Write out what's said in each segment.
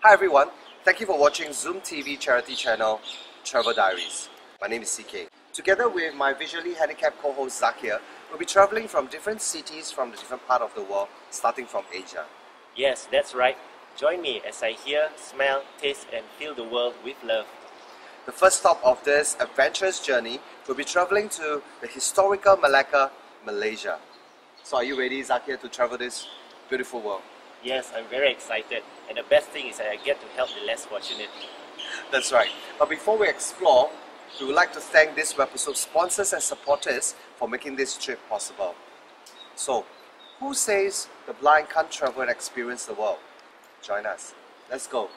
Hi everyone, thank you for watching Zoom TV charity channel Travel Diaries. My name is CK. Together with my visually handicapped co-host Zakir, we'll be travelling from different cities from the different part of the world, starting from Asia. Yes, that's right. Join me as I hear, smell, taste and feel the world with love. The first stop of this adventurous journey will be travelling to the historical Malacca, Malaysia. So are you ready, Zakir, to travel this beautiful world? Yes, I'm very excited, and the best thing is that I get to help the less fortunate. That's right. But before we explore, we would like to thank this episode's sponsors and supporters for making this trip possible. So, who says the blind can't travel and experience the world? Join us. Let's go.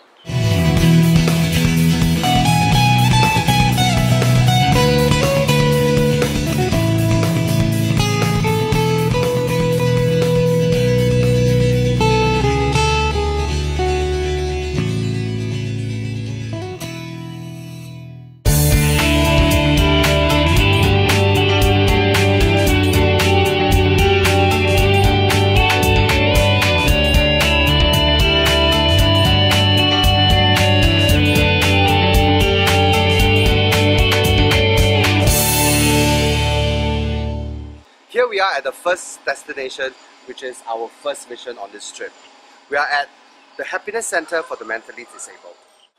Here we are at the first destination, which is our first mission on this trip. We are at the Happiness Center for the Mentally Disabled.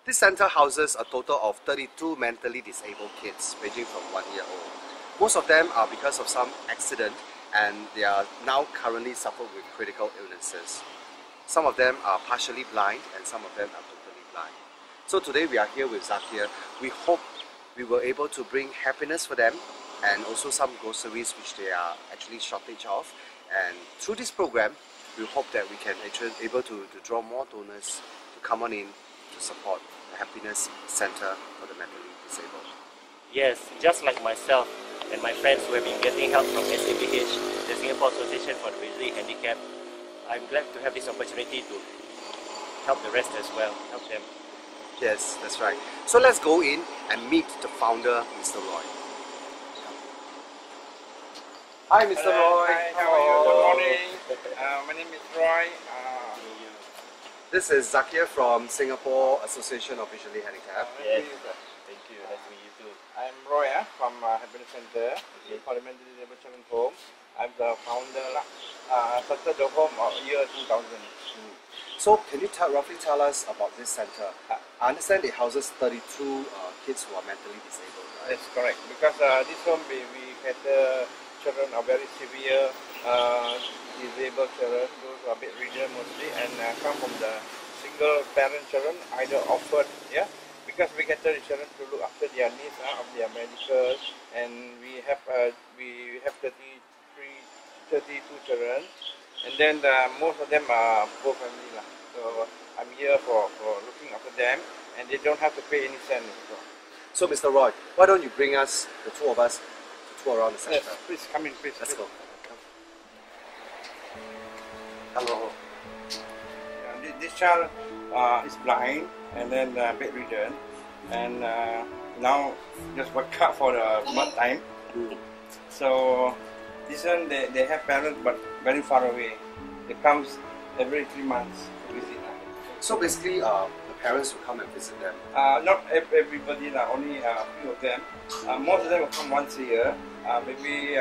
This center houses a total of 32 mentally disabled kids, ranging from 1 year old. Most of them are because of some accident and they are now currently suffer with critical illnesses. Some of them are partially blind and some of them are totally blind. So today we are here with Zakir. We hope we were able to bring happiness for them and also some groceries which they are actually shortage of. And through this program, we hope that we can actually able to draw more donors to come on in to support the Happiness Center for the Mentally Disabled. Yes, just like myself and my friends who have been getting help from SABH, the Singapore Association for the Visually Handicapped, I'm glad to have this opportunity to help the rest as well, help them. Yes, that's right. So let's go in and meet the founder, Mr. Roy. Hi, Mr. Roy. Hi, how are you? Good morning. My name is Roy. This is Zakir from Singapore Association of Visually Handicapped. Yes, thank you. Nice to meet you too. I'm Roy from Happiness Center for the Mentally Disabled Children's Home. I'm the founder. I started the home of year 2000. So, can you roughly tell us about this center? I understand it houses 32 kids who are mentally disabled, right? That's correct. Because this home we had children are very severe disabled children, those are bedridden mostly, and come from the single parent children, either offered, because we get the children to look after their needs of their medical, and we have 32 children, and then most of them are poor family. So I'm here for looking after them, and they don't have to pay any cent. So, Mr. Roy, why don't you bring us, the two of us, tour around the center? Yes, please come in, please. Let's go. Hello. This child is blind and then bedridden, and now just work out for the month time. So this one they have parents but very far away. They comes every 3 months to visit. So basically, the parents will come and visit them? Not everybody, only a few of them. Most of them will come once a year, maybe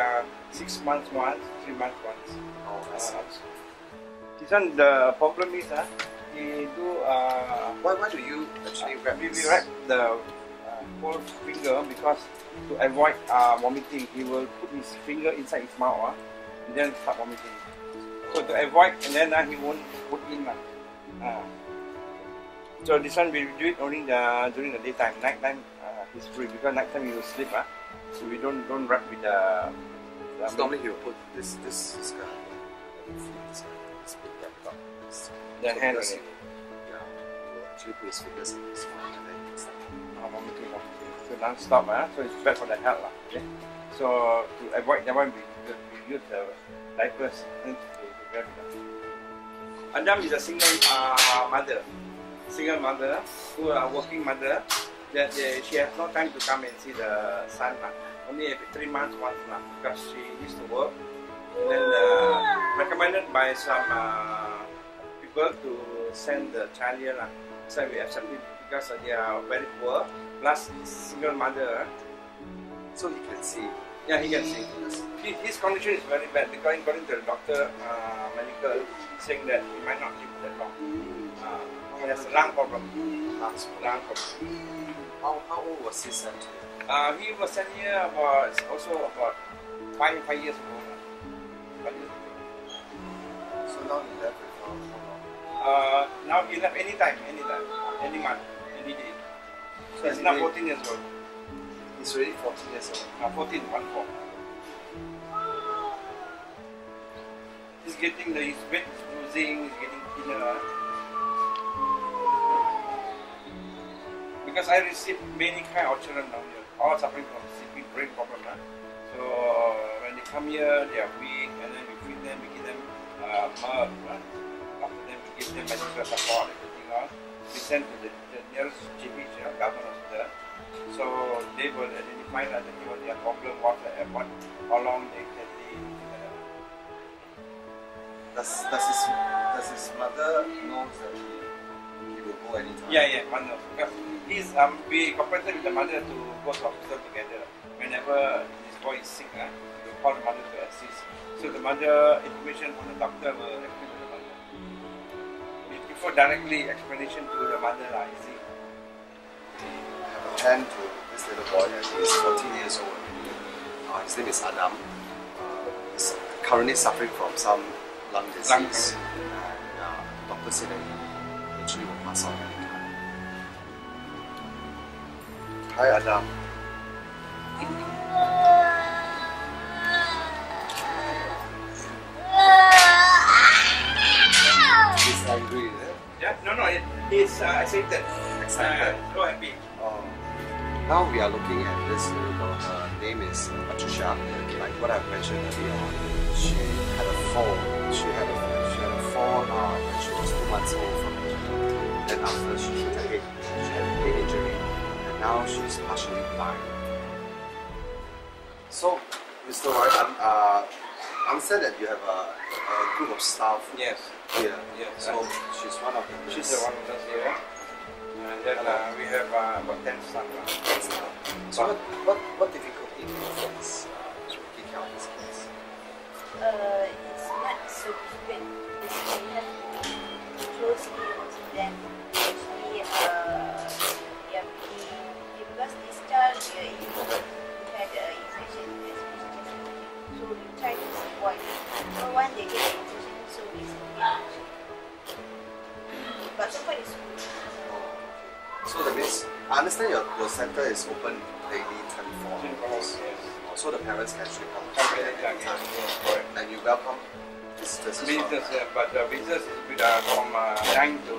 6 months once, 3 months once. Oh, I see. This one, the problem is, he do... Why do you actually wrap we this? wrap the whole finger because to avoid vomiting, he will put his finger inside his mouth and then start vomiting. So to avoid, and then he won't put in. So this one we do it only during the daytime. Nighttime he's free because nighttime he will sleep. So we don't wrap with the. So normally he will put this guy. The hand on it. Yeah, he will actually put his fingers in his mouth and then he'll start vomiting. So non-stop. So it's bad for the health. Okay? So to avoid that one, we use the diapers to grab it. Adam is a single mother. Single mother, who are working mother, that she has no time to come and see the son. Only every 3 months once because she used to work. And then recommended by some people to send the child here. So we accept it because they are very poor, plus single mother. So he can see. Yeah, he can see. His condition is very bad because according to the doctor, medical, saying that he might not live that long. He has a lung problem. Lung problem. How old was he sent here? He was sent here about 5 years ago. 5 years ago. So now he left with how long? Now he left anytime, any month, any day. So he's now 14 years old. He's already 14 years old. Now 14, 1-4. He's getting his weight losing, he's getting thinner. Because I received many kind of children down here, all suffering from CP brain problem. So when they come here, they are weak, and then we feed them, we give them milk. After them, we give them medical support, everything else. We send to the nearest GP, government hospital. So they will identify that their problem, how long they can live. Does his mother knows that he will go anytime? Yeah, mother. Because we cooperated with the mother to go to hospital together. Whenever this boy is sick, we call the mother to assist. So the mother information from the doctor will explain to the mother. We prefer directly explanation to the mother, you see. Attend to this little boy, and he's 14 years old. His name is Adam. He's currently suffering from some lung disease. And doctor said that he eventually will pass on anytime. Hi Adam. He's angry, is it? Yeah, no, he's excited. Excited. So happy. Now we are looking at this little girl. Her name is Patricia. Like what I mentioned earlier on, she had a fall. She had a fall when she was 2 months old from the knee. Then after she hit her head, she had a head injury, and now she's partially blind. So, Mr. White, I understand that you have a group of staff Yes. here. Yes. So she's one of them. She's the one who does here. And then we have about 10 staff. So what difficulty do you face taking care of these kids? It's not so difficult. We have to closely watching them. Actually, because this child he had infection in his chest, so we try to avoid. So when they get infection, so we get infection. But so far it's good. So that means, I understand your center is open daily 24 hours. Yes. So the parents can actually come Anytime. anytime. Yes, correct. And you welcome visitors as well. Visitors, but visitors is from 9 to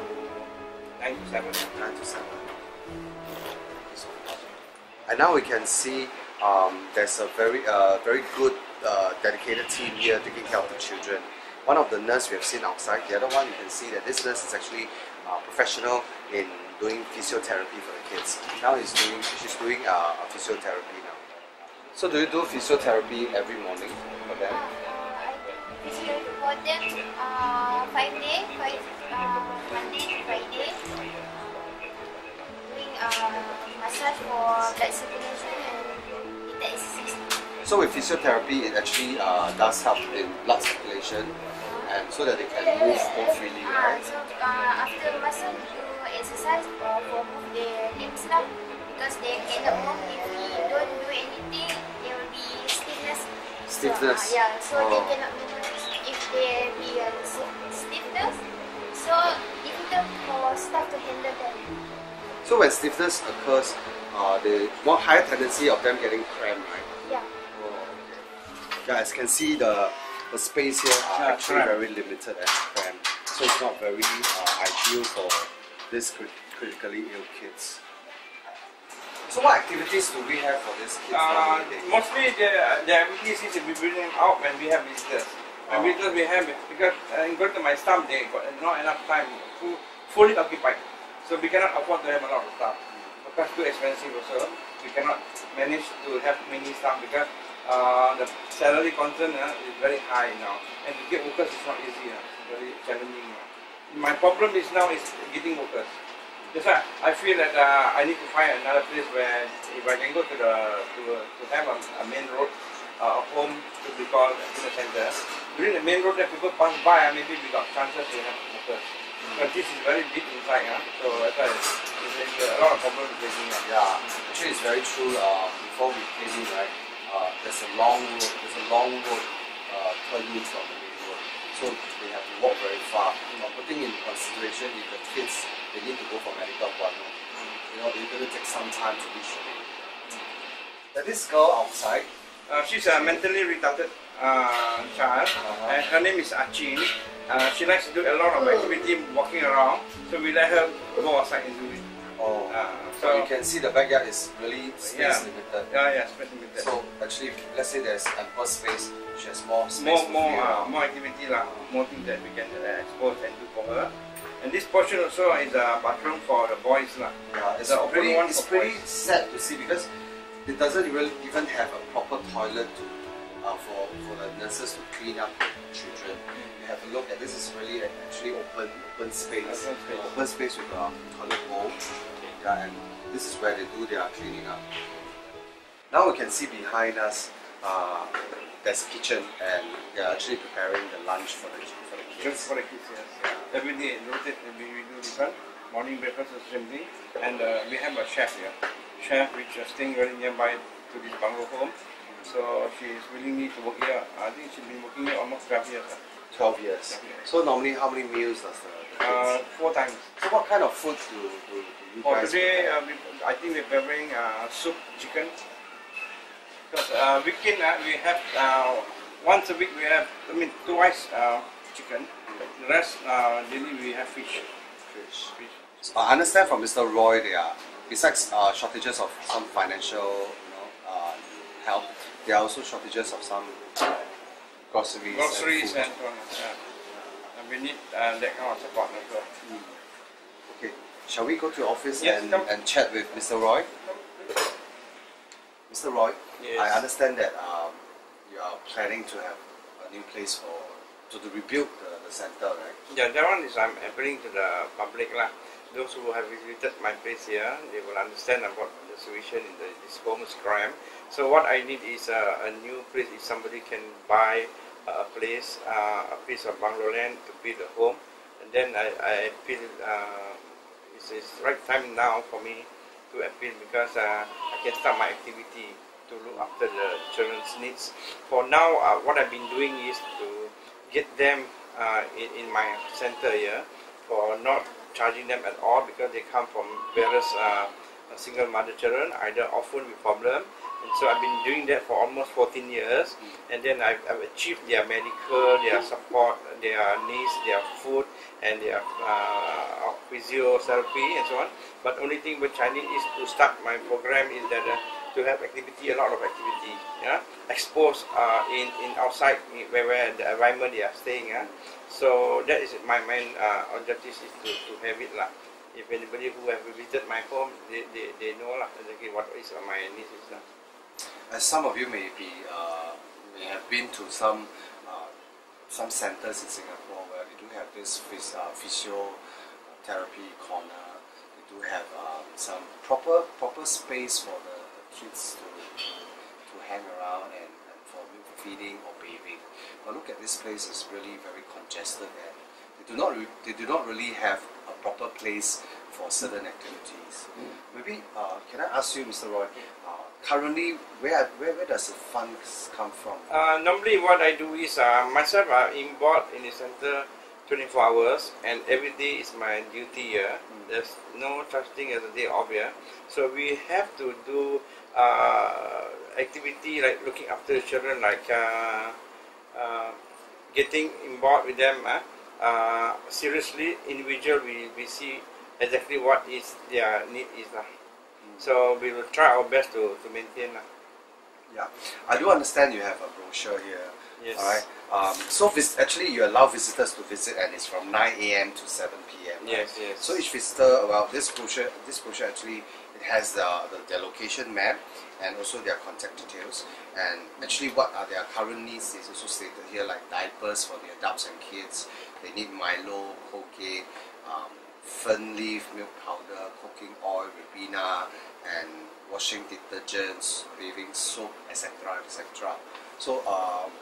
7. 9 to 7. And now we can see there's a very good dedicated team here taking care of the children. One of the nurses we have seen outside, the other one you can see that this nurse is actually professional in doing physiotherapy for the kids. Now she's doing physiotherapy now. So do you do physiotherapy every morning for them? I physiotherapy for them 5 days, Monday to Friday. Doing massage for blood circulation and the exercise. So with physiotherapy, it actually does help in blood circulation, and so that they can move more freely, right? So after massage, you exercise for move their limbs now, because they cannot move if we don't do anything. There will be stiffness. Stiffness. So they cannot move if there be stiffness. So difficult for staff to handle them. So when stiffness occurs, the more higher tendency of them getting cramp, right? Yeah. Oh, okay. Yeah, as you can see, the space here are actually very limited and cramped, so it's not very ideal for these critically ill kids. So what activities do we have for these kids? Mostly the activities is we bring them out when we have visitors. When visitors we have, because going to my staff, they got not enough time, fully occupied. So we cannot afford to have a lot of staff. Because too expensive also. We cannot manage to have many staff because the salary concern is very high now. And to get workers is not easy. It's very challenging. My problem is now is getting workers. That's why I feel that I need to find another place where if I can go to have a main road, a home to be called a center. During the main road that people pass by, maybe we got chances to have workers. But this is very deep inside, so that's why there's a lot of problems facing. Yeah, actually it's very true. Before we came in, right, there's a long road turning from the main road. So they have to walk very far. Putting in consideration if the kids they need to go for medical appointment, it's going to take some time to reach the main road. This girl outside, she's a mentally retarded child, and her name is Achin. She likes to do a lot of activity walking around, so we let her go outside and do it. So you can see the backyard is really space limited. Yeah, space limited. So actually, let's say there's ample space, she has more space. More activity, more things that we can expose and do for her. And this portion also is a bathroom for the boys. Yeah, it's pretty sad to see because it doesn't even have a proper toilet for the nurses to clean up children. You have a look at this is really actually open space. Open space with a toilet bowl. Yeah, and this is where they do their cleaning up. Now we can see behind us there's a kitchen and they are actually preparing the lunch for the kids. Just for the kids, yes. Every day we do different. Morning breakfast is same thing. And we have a chef here. Chef which is staying very nearby to this bungalow home. So she is willing to work here. I think she's been working here almost 12 years. 12 years. So normally how many meals does the kids? 4 times. So what kind of food do you for guys today, I think we're preparing soup, chicken. Because weekend we have once a week we have twice chicken. The rest daily we have fish. So I understand from Mr. Roy, there are besides shortages of some financial help, there are also shortages of some groceries and so on. And we need that kind of support as well. Okay, shall we go to your office Yes, and chat with Mr. Roy? Mr. Roy, yes. I understand that you are planning to have a new place to rebuild the center, right? Yeah, that one is I'm appealing to the public. Those who have visited my place here, they will understand about the situation in this homeless crime. So what I need is a new place. If somebody can buy a place, a piece of bungalow land to build a home, and then I feel it's the right time now for me to appeal because I can start my activity to look after the children's needs. For now, what I've been doing is to get them in my center here for not charging them at all because they come from various single mother children, either orphan with problem. And so I've been doing that for almost 14 years, and then I've achieved their medical, their support, their needs, their food, and their physiotherapy and so on. But only thing which I need is to start my program is that to have activity, a lot of activity, exposed in outside where the environment they are staying. So that is my main objective is to have it. If anybody who have visited my home, they know exactly what is my needs. As some of you may have been to some centers in Singapore where they do have this physiotherapy corner. They do have some proper space for the kids to hang around and for feeding or bathing. But look at this place; it's really very congested and they do not really have a proper place for certain activities. Maybe can I ask you, Mr. Roy? Currently, where does the funds come from? Normally, what I do is myself I'm involved in the center 24 hours, and every day is my duty here. There's no such thing as a day off here. So we have to do activity like looking after the children, like getting involved with them. Seriously, individual, we see exactly what is their need is. So we will try our best to maintain. Yeah, I do understand you have a brochure here. Yes. All right. So actually, you allow visitors to visit, and it's from 9 AM to 7 PM. Right? Yes, yes. So each visitor, well, this brochure actually it has their location map and also their contact details. And actually, what are their current needs is also stated here, like diapers for the adults and kids, They need Milo, Poke, fern leaf, milk powder, cooking oil, Ribena, and washing detergents, bathing soap, etc. etc. So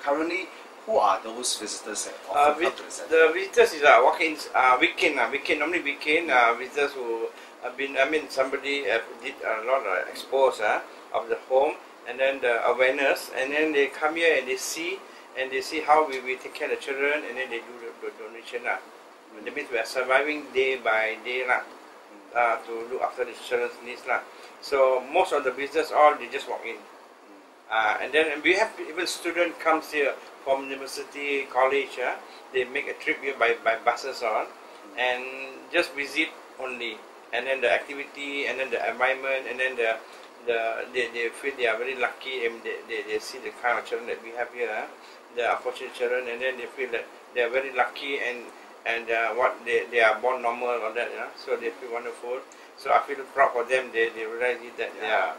currently, who are those visitors that often come to the center? The visitors is walk-ins, weekend, normally weekend visitors who have been, somebody did a lot of expose of the home, and then the awareness, and then they come here and they see how we take care of the children, and then they do the donation. That means we are surviving day by day to look after the children's needs. So most of the business, they just walk in. And then we have even student comes here from university, college. They make a trip here by buses and just visit only. And then the activity, and then the environment, and then they feel they are very lucky, and they see the kind of children that we have here, the unfortunate children, and then they feel that they are very lucky, and what they are born normal, all that, so they feel wonderful. So I feel proud for them. They realize that they are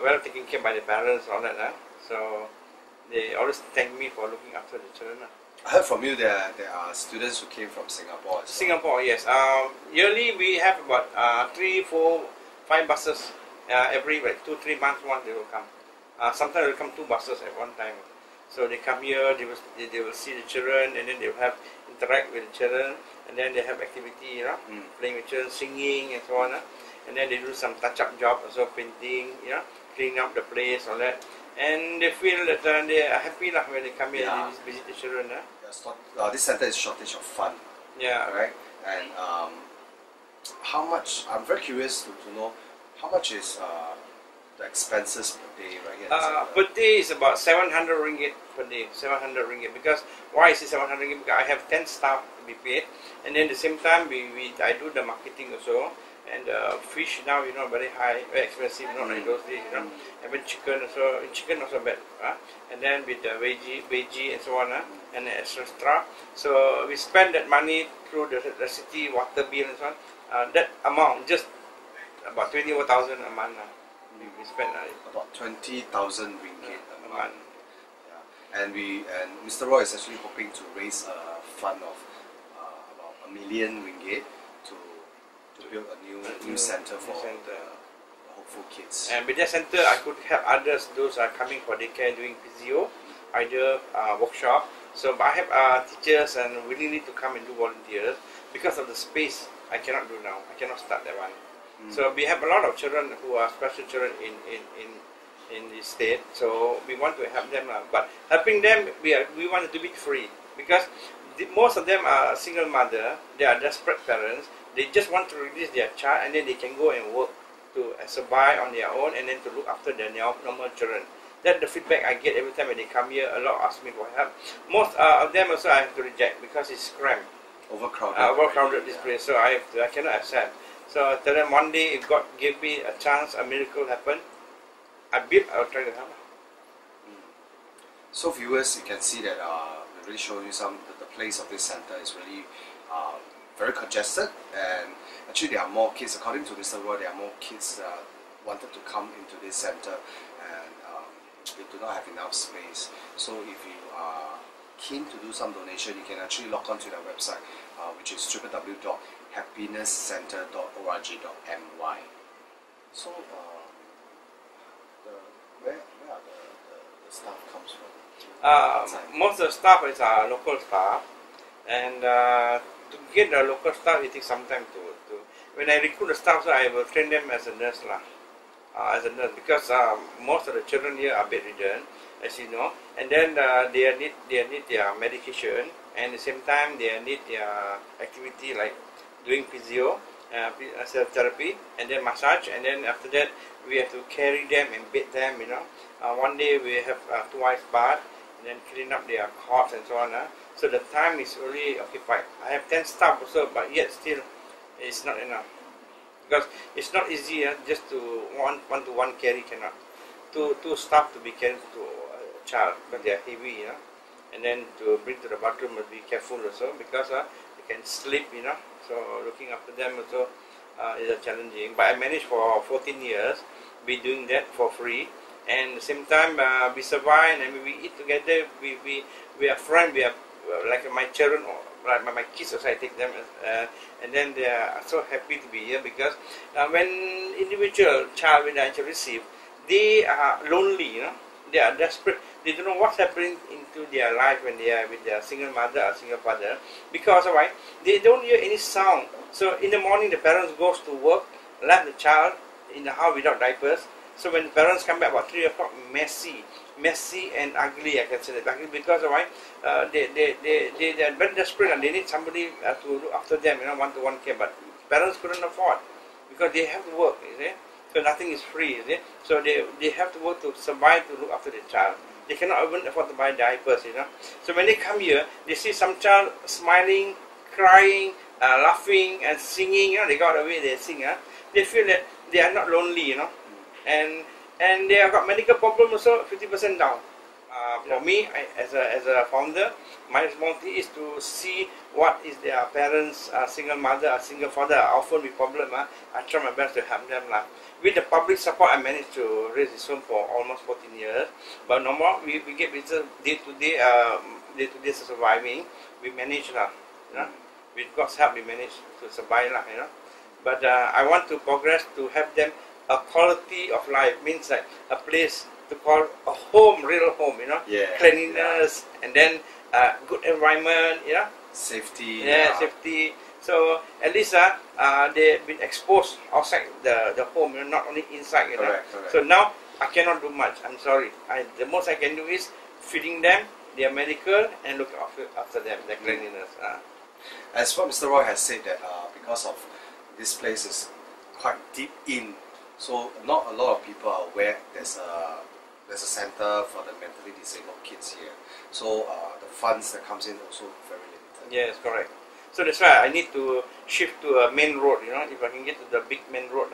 well taken care by the parents, all that. So they always thank me for looking after the children. I heard from you there are students who came from Singapore. Singapore, yes. Yearly we have about 3, 4, 5 buses. Every 2-3 months once they will come. Sometimes they will come 2 buses at one time. So they come here, they will see the children, and then they will interact with the children, and then they have activity, playing with children, singing, and so on. And then they do some touch-up job, also painting, cleaning up the place, all that. And they feel that they are happy when they come here and they visit the children. This center is shortage of fund. Yeah. Right? And how much, I'm very curious to know, how much is the expenses per day right here? Per day is about 700 ringgit per day. 700 ringgit. Because why is it 700 ringgit? Because I have 10 staff to be paid, and then at the same time I do the marketing also. And fish now, very high, very expensive, not like those days, Even chicken also bad, and then with the veggie and so on, and extra. So we spend that money through the city water bill and so on. That amount, just about 24,000 a month. We spend about 20,000 ringgit a month. Yeah. And Mr. Roy is actually hoping to raise a fund of about 1 million ringgit to build a new center for the hopeful kids. And with that center, I could help others. Those are coming for daycare, doing physio, either workshop. So I have teachers and willingly to come and do volunteers. Because of the space, I cannot do now. I cannot start that one. So we have a lot of children who are special children in the state. So we want to help them. But helping them, we want it to be free, because most of them are single mother. They are desperate parents. They just want to release their child, and then they can go and work to survive on their own, and then to look after their normal children. That's the feedback I get every time when they come here. A lot ask me for help. Most of them also I have to reject because it's cramped. Overcrowded this place, so I cannot accept. So I tell them one day if God gave me a chance, a miracle happened, I will try to help. So viewers, you can see that we're really showing you the place of this center is really very congested, and actually there are more kids. According to Mr. Roy, there are more kids that wanted to come into this center, and they do not have enough space. So if you are keen to do some donation, you can actually log on to their website, which is www.happinesscenter.org.my. So where are the staff comes from? Most of the staff is local staff, and to get the local staff, it takes some time to when I recruit the staff, so I will train them as a nurse because most of the children here are bedridden, as you know, and then they need their medication, and at the same time they need their activity like doing physio, therapy, and then massage, and then after that we have to carry them and bathe them. One day we have twice bath, and then clean up their cots and so on. So the time is really occupied. I have 10 staff also, but yet still it's not enough, because it's not easy just to one-to-one carry cannot. Two staff to be carrying to a child because they are heavy, and then to bring to the bathroom must be careful also, because they can sleep, So looking after them also is challenging. But I managed for 14 years, be doing that for free, and at the same time we survive and we eat together. We are friends. We are like my children, or like my kids also, I take them, and then they are so happy to be here because when individual child with HIV receive, they are lonely, you know, they are desperate. They don't know what's happening into their life when they are with their single mother or single father, because why? They don't hear any sound. So in the morning, the parents goes to work, left the child in the house without diapers. So when the parents come back about 3 o'clock, messy and ugly, I can say that, ugly, because why? They are very desperate and they need somebody to look after them, you know, one-to-one care. But parents couldn't afford because they have to work, you see. So nothing is free, you see. So they have to work to survive, to look after the child. They cannot even afford to buy diapers, you know. So when they come here, they see some child smiling, crying, laughing and singing, you know, they got away, they sing, they feel that they are not lonely, you know, and they have got medical problem also 50% down. For me, as a founder, my responsibility is to see what is their parents, single mother or single father often with problem. I try my best to help them. With the public support, I managed to raise this home for almost 14 years. But no more, we get business day to day surviving. We manage, you know. With God's help, we manage to survive, you know. But I want to progress to have them a quality of life, means like a place to call a home, real home, you know. Yeah. Cleanliness, and then good environment, you know. Safety. Yeah, safety. So at least they've been exposed outside the home, you know, not only inside, you know. Correct. So now I cannot do much. I'm sorry. The most I can do is feeding them, their medical, and look after them, their cleanliness. As what Mr. Roy has said, that because of this place is quite deep in, so not a lot of people are aware there's a center for the mentally disabled kids here. So the funds that comes in also very limited. Yes, correct. So that's why I need to shift to a main road, you know. If I can get to the big main road,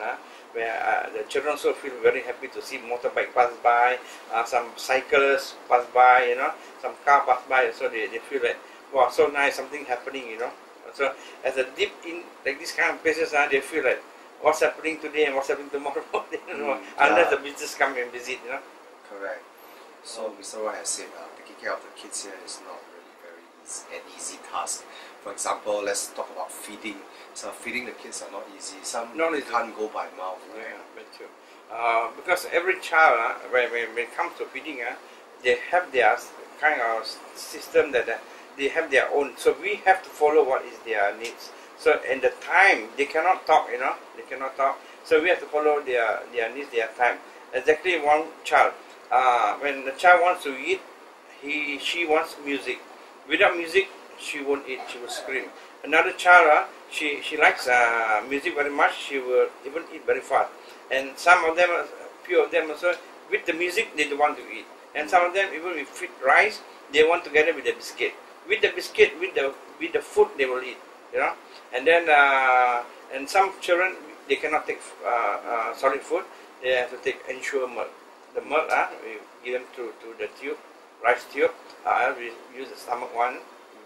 where the children also feel very happy to see motorbike pass by, some cyclists pass by, you know, some car pass by, so they feel like, wow, so nice, something happening, you know. So as a deep in like this kind of places, they feel like what's happening today and what's happening tomorrow, they don't know, unless the business come and visit, you know. Correct. So Mr. Roy has said taking care of the kids here is not really an easy task. For example, let's talk about feeding. So feeding the kids are not easy. Some can't go by mouth. Right? Yeah, very true. Because every child, when it comes to feeding, they have their kind of system that they have their own. So we have to follow what is their needs. So in the time, they cannot talk, you know, they cannot talk. So we have to follow their needs, their time. Exactly one child. When the child wants to eat, she wants music. Without music, she won't eat, she will scream. Another child, she likes music very much, she will even eat very fast. And some of them, few of them also, with the music, they don't want to eat. And some of them, even with feed rice, they want together with the biscuit. With the biscuit, with the food, they will eat, you know. And then, and some children, they cannot take solid food, they have to take ensure milk. The milk, we give them to the tube, rice tube. We use the stomach one,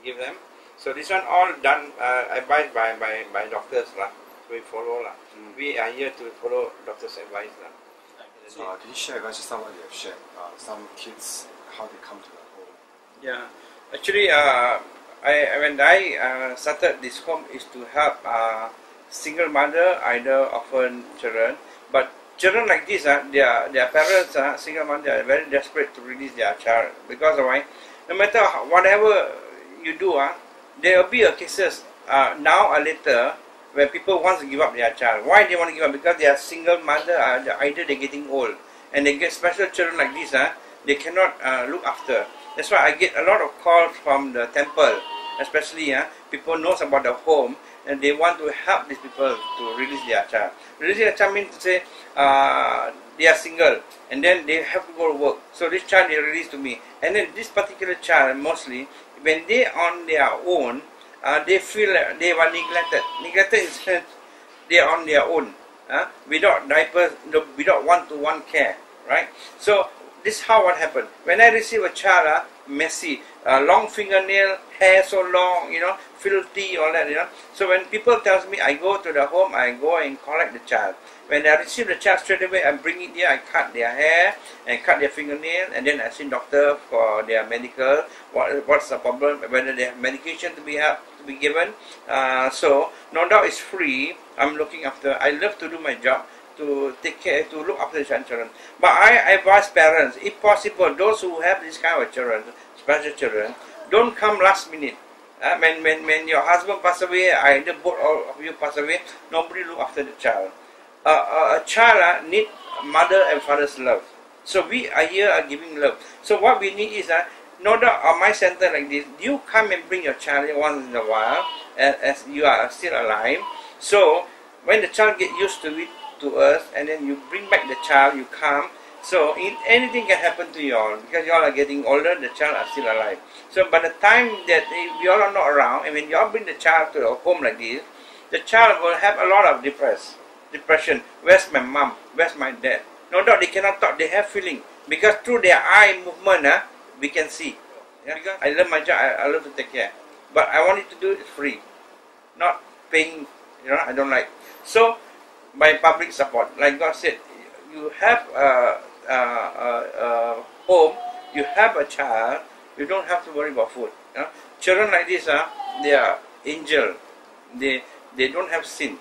give them. So this one all done, advised by doctors, so we follow. We are here to follow doctors' advice. So can you share with us just what you have shared? Some kids, how they come to the home? Yeah, actually, when I started this home is to help single mother, either orphan children, but children like this, their parents, single mother, are very desperate to release their child, because of why? No matter whatever you do, there will be cases now or later where people want to give up their child. Why they want to give up? Because they are single mother, either they're getting old, and they get special children like this, they cannot look after. That's why I get a lot of calls from the temple, especially people knows about the home, and they want to help these people to release their child. Release their child means to say they are single, and then they have to go to work. So this child they release to me, and then this particular child mostly, when they on their own, they feel like they were neglected. Neglected is they are on their own, without diapers, without one-to-one care, right? So this is how what happened. When I receive a child messy. Long fingernail, hair so long, filthy, all that, So when people tells me, I go to the home, I go and collect the child. When I receive the child straight away, I bring it here, I cut their hair and cut their fingernail, and then I see doctor for their medical, what's the problem, whether they have medication to be given. So no doubt it's free. I'm looking after. I love to do my job, to take care, to look after the children. But I advise parents, if possible, those who have this kind of children, special children, don't come last minute. When your husband pass away, either both of you pass away, nobody look after the child. A child need mother and father's love. So we are here giving love. So what we need is no doubt on my center like this, you come and bring your child once in a while as you are still alive. So when the child get used to it, to us, and then you bring back the child, you come. So anything can happen to you all because you all are getting older, the child are still alive. So by the time that you all are not around, and when you all bring the child to a home like this, the child will have a lot of depression. Where's my mom? Where's my dad? No doubt they cannot talk, they have feeling. Because through their eye movement, we can see. Yeah? Because I love my job, I love to take care. But I want it to do it free. Not paying, I don't like. So, by public support, like God said, you have a home, you have a child, you don't have to worry about food. Children like this, they are angel. They don't have sin.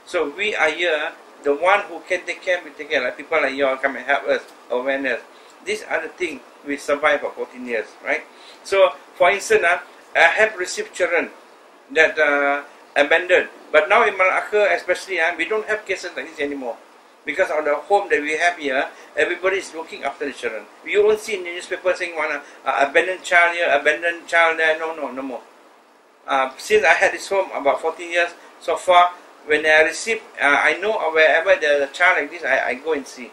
So we are here, the one who can take care, we take care. Like people like you all come and help us, awareness. These are the things we survive for 14 years, right? So, for instance, I have received children that abandoned. But now in Malacca, especially, we don't have cases like this anymore. Because of the home that we have here, everybody is looking after the children. You won't see in the newspaper saying one abandoned child here, abandoned child there. No more. Since I had this home about 14 years so far, when I receive, I know wherever there's a child like this, I go and see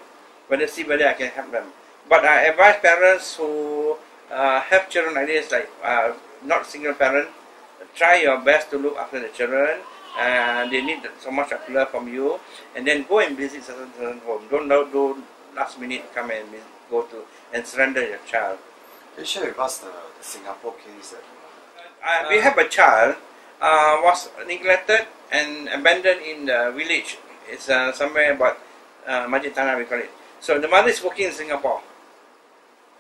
whether I can help them. But I advise parents who have children like this, like not single parent, try your best to look after the children. They need so much of love from you, and then go and visit certain home. Don't last minute come and go to and surrender your child. Can you share with us the Singapore case that we have a child was neglected and abandoned in the village. It's somewhere about Majid Tanah, we call it. So the mother is working in Singapore.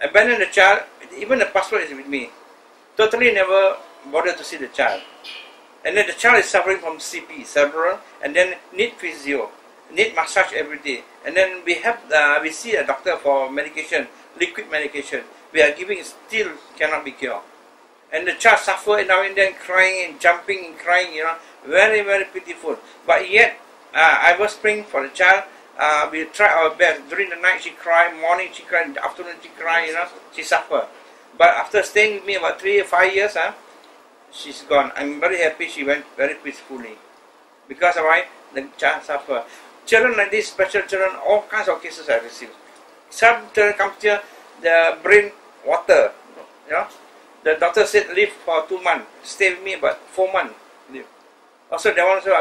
Abandoned the child, even the passport is with me. Totally never bothered to see the child. And then the child is suffering from CP, cerebral, and then need physio, need massage every day. And then we see a doctor for medication, liquid medication. We are giving, still cannot be cured. And the child suffers now and then, crying and jumping and crying, very, very pitiful. But yet, I was praying for the child. We try our best. During the night she cried, morning she cried, in the afternoon she cried, she suffered. But after staying with me about 3 or 5 years, she's gone. I'm very happy she went very peacefully. Because of why? The child suffered. Children like this, special children, all kinds of cases I received. Some children come here, the brain water, The doctor said live for 2 months. Stay with me about 4 months. Live. Also that one also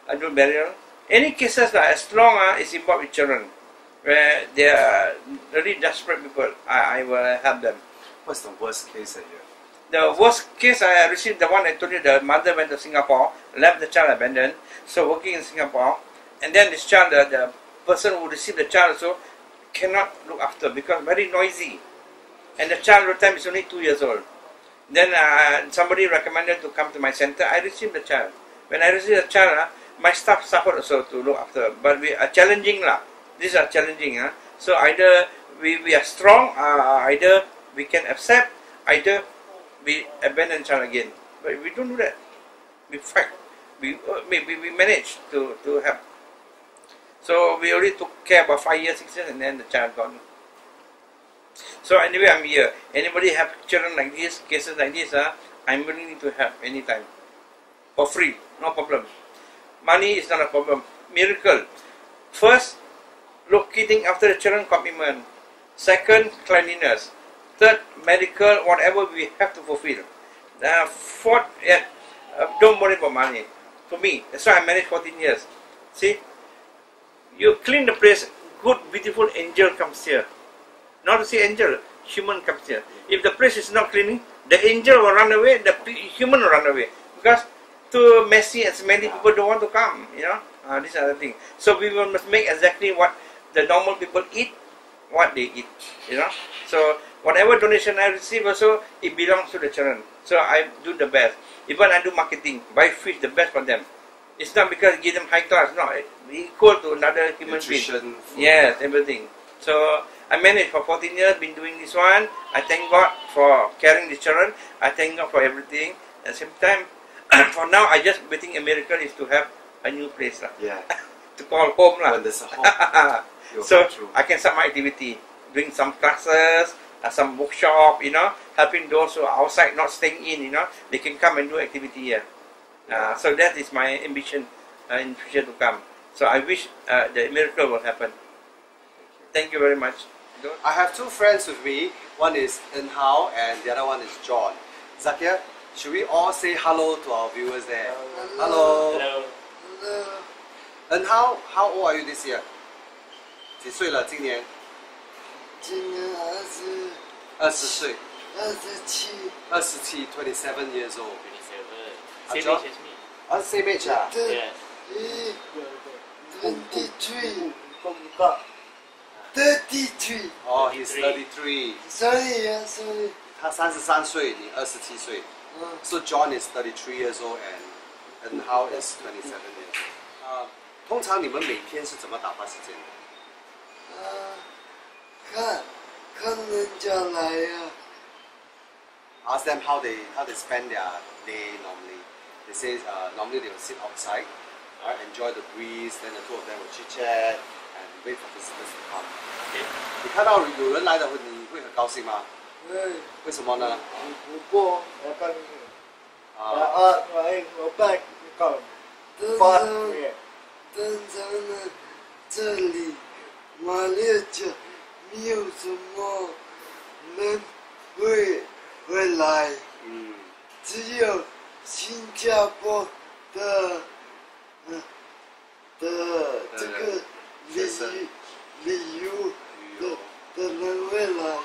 I do burial. Any cases as long as involved with children, where they are really desperate people, I will help them. what's the worst case that you have? The worst case I received, the one I told you, the mother went to Singapore, left the child abandoned, so working in Singapore, and then this child, the person who received the child also cannot look after because very noisy, and the child at the time is only 2 years old. Then somebody recommended to come to my center. I received the child. When I received the child, my staff suffered also to look after, but we are challenging These are challenging. So either we are strong, either we can accept, either we abandon child again. But we don't do that. We fight. We manage to help. So we already took care about 5 years, 6 years, and then the child gone. So anyway, I'm here. Anybody have children like this, cases like this, I'm willing to help anytime. For free, no problem. Money is not a problem. Miracle. First, looking after the children, commitment. Second, cleanliness. Third, medical, whatever we have to fulfill. Fourth, don't worry about money. For me, that's why I managed 14 years. See, you clean the place, good, beautiful angel comes here. Not to say angel, human capture. If the place is not cleaning, the angel will run away, the human will run away. Because too messy as many people don't want to come, you know. These are the things. So we must make exactly what the normal people eat, what they eat, you know. So whatever donation I receive also, it belongs to the children. So I do the best. Even I do marketing, buy fish, the best for them. It's not because I give them high class, no, it's equal to another human being. Nutrition, food. Yes, everything. So I managed for 14 years, been doing this one. I thank God for caring the children. I thank God for everything. At the same time, for now, I just waiting a miracle is to have a new place. Yeah. To call home. When there's a home, you'll So come through. I can start my activity, doing some classes, some workshop, you know, helping those who are outside not staying in, you know, they can come and do activity here. So that is my ambition in future to come. So I wish the miracle will happen. Thank you very much. I have two friends with me. One is En Hao and the other one is John. Zakia, should we all say hello to our viewers there? Hello. Hello. En Hao, how old are you this year? 几岁了今年？今年20岁。27 27 years old. 27. Same age as me. Oh, same age ah? Yes. 23 33 Oh, he's 33. sorry 他33岁，你27岁。So John is 33 years old and Hao is 27 years old. 通常你们每天是怎么打发时间的？看人家来呀。 Ask them how they spend their day normally. They say normally they will sit outside, right, enjoy the breeze. Then the two of them will chit chat and wait for visitors to come. Okay. 你看到有人来的，你会很高兴吗？为什么呢？不过我跟你我拜告登场了，这里马六甲没有什么人会来，只有新加坡的这个旅游的人会来。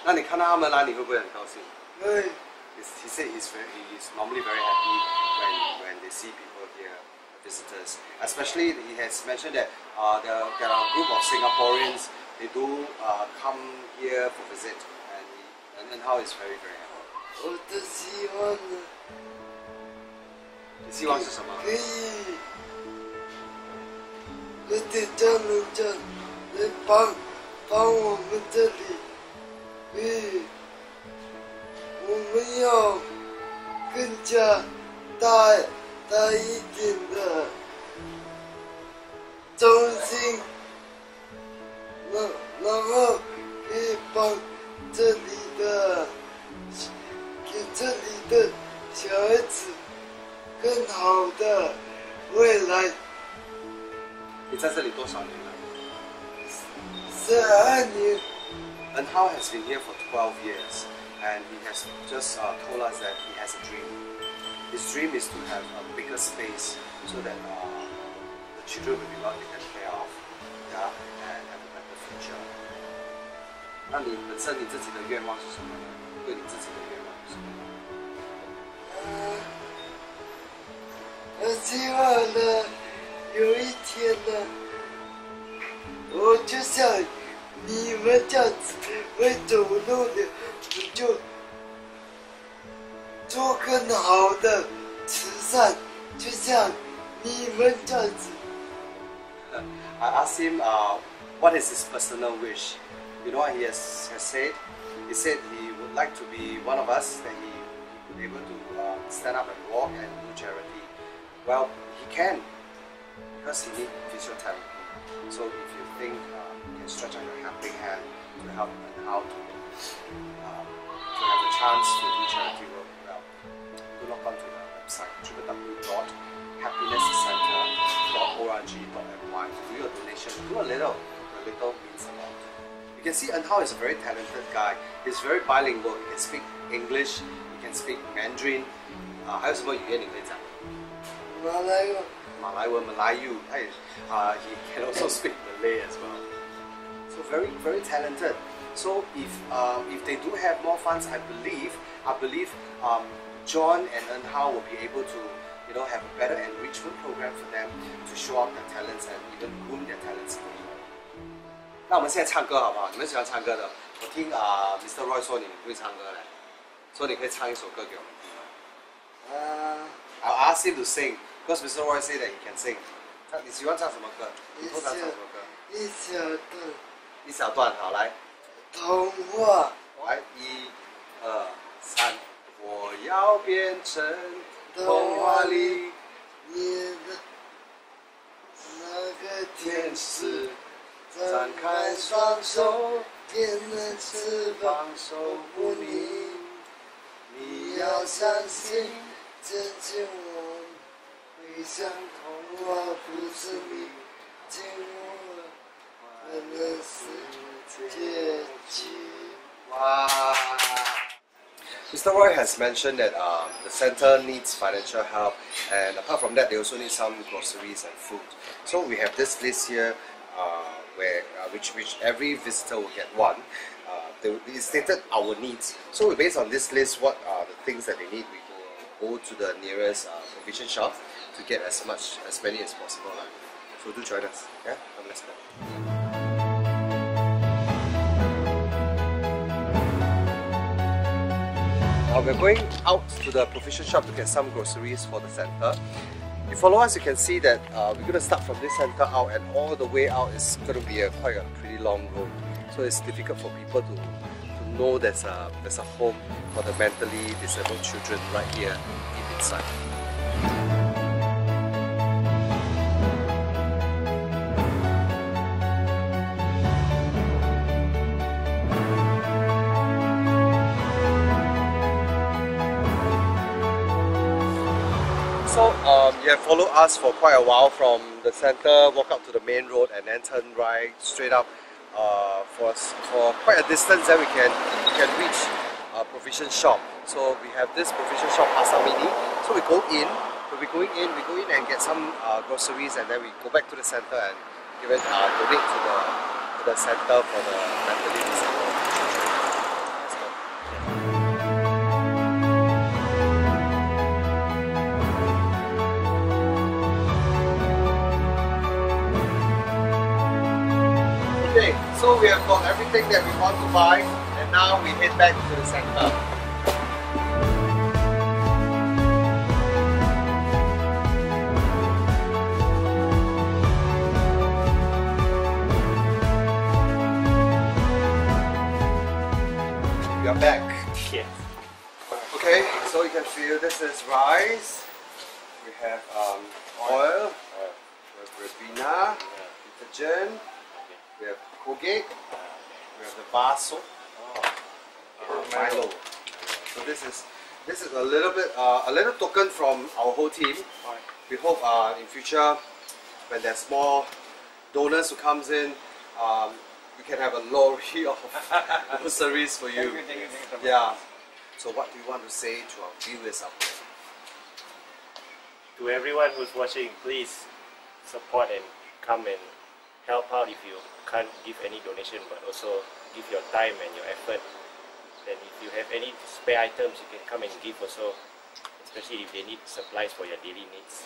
那你看到他们来，你会不会很高兴？会。He said he's normally very happy when they see people here, visitors. Especially he has mentioned that there are a group of Singaporeans. They do come here for visit, and Hao is very happy. 我的希望呢？你希望是什么？可以，有点叫人家来帮我们这里，我们要更加大一点的中心，然后可以帮这里的小孩子更好的未来。你在这里多少年了？12年。And Hao has been here for 12 years, and he has just told us that he has a dream. His dream is to have a bigger space so that the children will be well taken care of, yeah, and have a better future. 那你本身你自己的愿望是什么呢？对你自己的愿望是什么呢？我希望呢，有一天呢，我就像你们这样子会走路的，我就做更好的慈善，就像你们这样子。I asked him what is his personal wish. You know what he has said? He said he would like to be one of us, that he would be able to stand up and walk and do charity. Well, he can, because he needs physiotherapy. So if you think you can stretch out your helping hand to help and how to have a chance to do charity work, well, do log on to the website www.happinesscenter.org.my to do your donation. Do a little means a lot. You can see En Hao is a very talented guy. He's very bilingual. He can speak English, he can speak Mandarin. 还有什么语言你可以讲？马来文 Melayu. He can also speak Malay as well. So very talented. So if they do have more funds, I believe John and En Hao will be able to have a better enrichment program for them to show off their talents and even groom their talents. 那我们现在唱歌好不好？你们喜欢唱歌的，我听Mr. Roy 说你会唱歌嘞，说你可以唱一首歌给我们听。I'll ask him to sing because Mr. Roy say that he can sing. 你喜欢唱什么歌？你通常唱什么歌？一小段。一小段，好来。童话。来，1、2、3，我要变成童话里你的那个天使。 张开双手，天的翅膀守护你。你要相信，拯救我，会像童话故事里进入快乐世界去。哇 Mr. Roy has mentioned that the center needs financial help, and apart from that, they also need some groceries and food. So we have this list here. Which every visitor will get one. They stated our needs. So based on this list, what are the things that they need? We will go to the nearest provision shop to get as many as possible. So do join us. Yeah, let's go. We're going out to the provision shop to get some groceries for the center. If you follow us, you can see that we're going to start from this center out, and all the way out is going to be quite a pretty long road. So it's difficult for people to know there's a home for the mentally disabled children right here inside. So you have followed us for quite a while from the center, walk up to the main road and then turn right straight up for quite a distance. Then we can reach a provision shop. So we have this provision shop, Pasar Mini. So we go in and get some groceries, and then we go back to the center and even donate to the center for the mentally disabled children. Let's go. Okay, so we have got everything that we want to buy, and now we head back to the center. We are back. Yes. Okay, so you can feel this is rice. We have oil. We have Ribena, detergent. We have Colgate. We have the Vaso. Milo. So this is a little token from our whole team. We hope in future, when there's more donors who comes in, we can have a lorry of groceries for you. Yeah. So what do you want to say to our viewers out there? To everyone who's watching, please support and come and help out if you can't give any donation, but also give your time and your effort. Then if you have any spare items, you can come and give also, especially if they need supplies for your daily needs.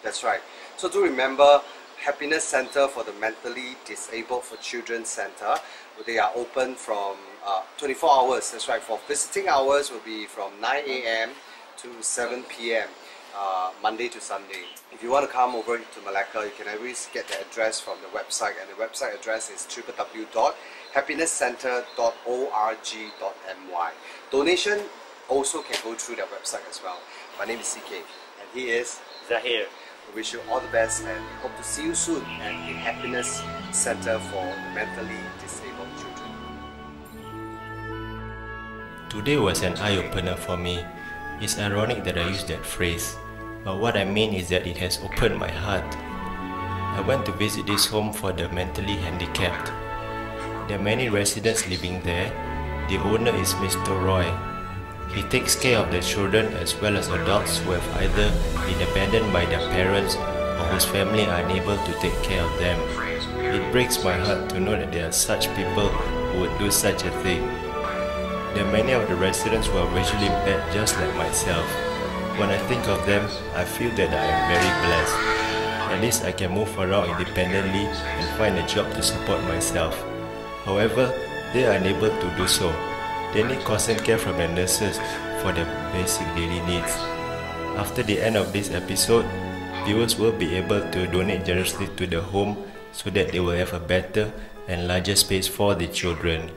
That's right. So do remember, Happiness Center for the Mentally Disabled for Children Center. They are open from 24 hours. That's right. For visiting hours will be from 9 AM to 7 PM. Monday to Sunday. If you want to come over to Malacca, you can always get the address from the website, and the website address is www.happinesscenter.org.my. Donation also can go through their website as well. My name is CK, and he is Zahir. We wish you all the best, and we hope to see you soon at the Happiness Center for the Mentally Disabled Children. Today was an eye-opener for me. It's ironic that I use that phrase, but what I mean is that it has opened my heart. I went to visit this home for the mentally handicapped. There are many residents living there. The owner is Mr. Roy. He takes care of the children as well as adults who have either been abandoned by their parents or whose family are unable to take care of them. It breaks my heart to know that there are such people who who would do such a thing. There are many of the residents who are visually impaired just like myself. When I think of them, I feel that I am very blessed. At least I can move around independently and find a job to support myself. However, they are unable to do so. They need constant care from the nurses for their basic daily needs. After the end of this episode, viewers will be able to donate generously to the home so that they will have a better and larger space for the children.